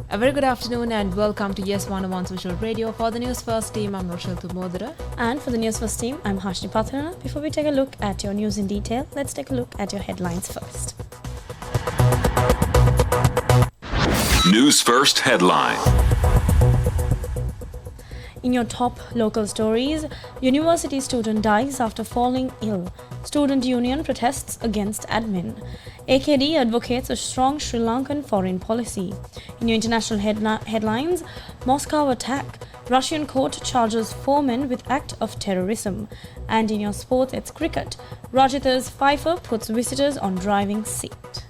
A very good afternoon and welcome to Yes 101 Social Radio. For the Newsfirst team, I'm Rochelle Tumodra. And for the Newsfirst team, I'm Harshni Patharana. Before we take a look at your news in detail, let's take a look at your headlines first. Newsfirst headline. In your top local stories, university student dies after falling ill. Student union protests against admin. AKD advocates a strong Sri Lankan foreign policy. In your international headlines, Moscow attack. Russian court charges 4 men with act of terrorism. And in your sports, it's cricket. Rajitha's Pfeiffer puts visitors on driving seat.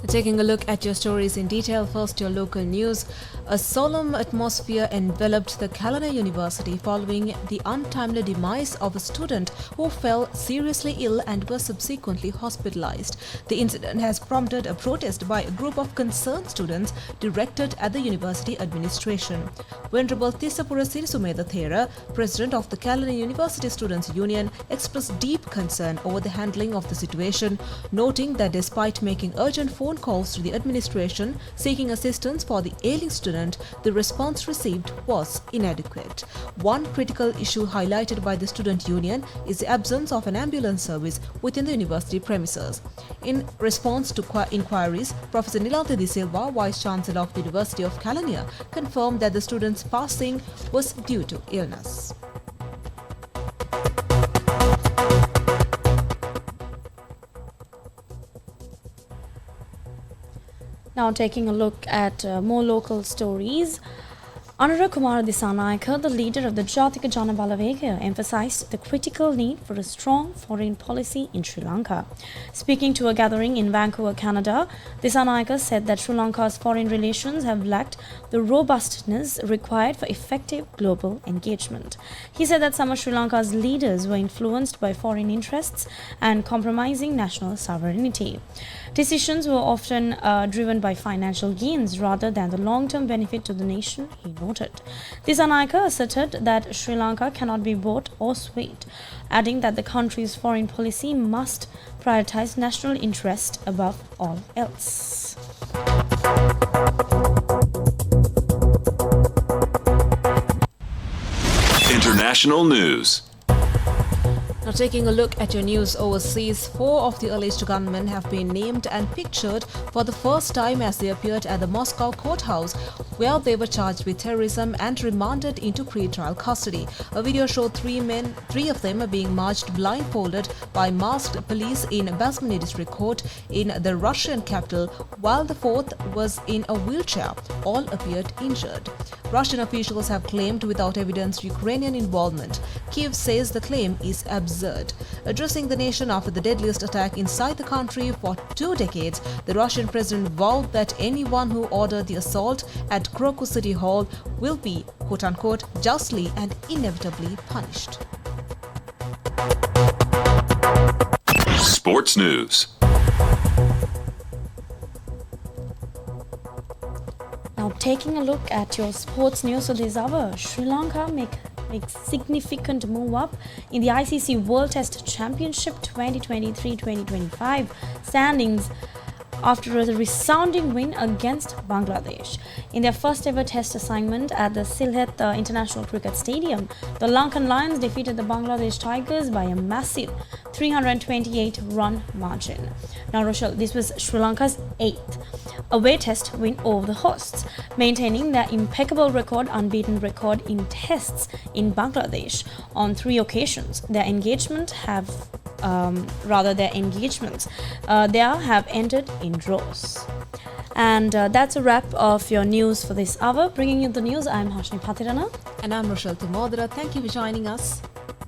Taking a look at your stories in detail, first your local news. A solemn atmosphere enveloped the Kalana University following the untimely demise of a student who fell seriously ill and was subsequently hospitalized. The incident has prompted a protest by a group of concerned students directed at the university administration. Venerable Tissapura Sirisumeda Thera, president of the Kalana University Students' Union, expressed deep concern over the handling of the situation, noting that despite making urgent phone calls to the administration seeking assistance for the ailing student, the response received was inadequate. One critical issue highlighted by the student union is the absence of an ambulance service within the university premises. In response to inquiries, Professor Nilaltha De Silva, Vice Chancellor of the University of Kalania, confirmed that the student's passing was due to illness. Now taking a look at more local stories. Anura Kumara Disanayake, the leader of the Jatika Jana Balaveka, emphasized the critical need for a strong foreign policy in Sri Lanka. Speaking to a gathering in Vancouver, Canada, Disanayake said that Sri Lanka's foreign relations have lacked the robustness required for effective global engagement. He said that some of Sri Lanka's leaders were influenced by foreign interests and compromising national sovereignty. Decisions were often driven by financial gains rather than the long-term benefit to the nation, he noted. Disanayake asserted that Sri Lanka cannot be bought or swayed, adding that the country's foreign policy must prioritize national interest above all else. International news. Now taking a look at your news overseas, 4 of the alleged gunmen have been named and pictured for the first time as they appeared at the Moscow courthouse, where they were charged with terrorism and remanded into pre-trial custody. A video showed 3 of them are being marched blindfolded by masked police in Basmani District Court in the Russian capital, while the 4th was in a wheelchair. All appeared injured. Russian officials have claimed without evidence Ukrainian involvement. Kiev says the claim is absurd. Addressing the nation after the deadliest attack inside the country for 2 decades, the Russian president vowed that anyone who ordered the assault at Crocus City Hall will be, quote-unquote, justly and inevitably punished. Sports news. Now taking a look at your sports news for this hour, Sri Lanka makes significant move up in the ICC World Test Championship 2023-2025 standings after a resounding win against Bangladesh. In their first ever test assignment at the Sylhet International Cricket Stadium, the Lankan Lions defeated the Bangladesh Tigers by a massive 328-run margin. Now, Rochelle, this was Sri Lanka's 8th away test win over the hosts, maintaining their impeccable unbeaten record in tests in Bangladesh on 3 occasions. Their engagements there have ended in draws. And that's a wrap of your news for this hour. Bringing you the news, I'm Harshni Patharana. And I'm Rochelle Tumodra. Thank you for joining us.